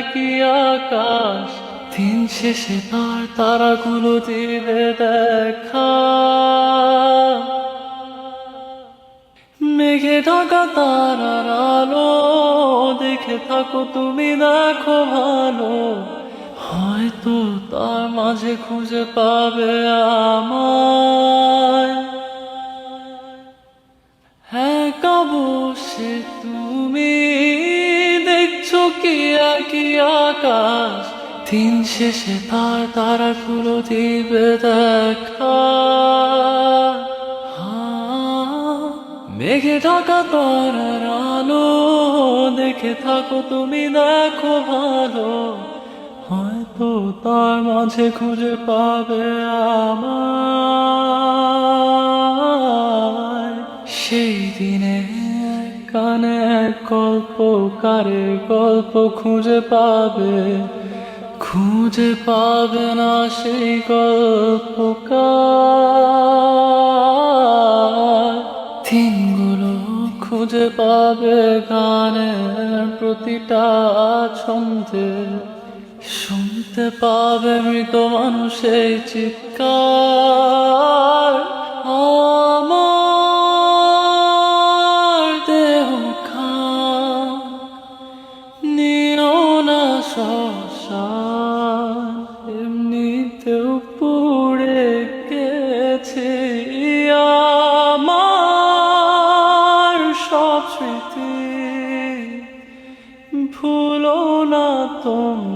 একই আকাশ, দিন শেষে তার তারাগুলো দিবে দেখা। মেঘে ঢাকা তারার আলো দেখে থাকো তুমি, দেখো ভালো, হয়তো তার মাঝে খুঁজে পাবে আমায়। হ্যাঁ বসে তুমি দেখছো কি একই আকাশ, দিন শেষে তার তারাগুলো দিবে দেখা। মেঘে ঢাকা তারার আলো দেখে থাকো তুমি, দেখো ভালো, হয়তো তার মাঝে খুঁজে পাবে আমায়। সেই দিনে কানে গল্পকারের গল্প খুঁজে পাবে, খুঁজে পাবে না সেই গল্পকার। দিনগুলো খুঁজে পাবে গানের প্রতিটা ছন্দে, শুনতে পাবে মৃত মানুষের চিৎকার। আমার দেহ খান নিও না শ্মশান, এমনিতেও পুড়ে গেছে আমার সব স্মৃতি, ভুলো না তোমরা।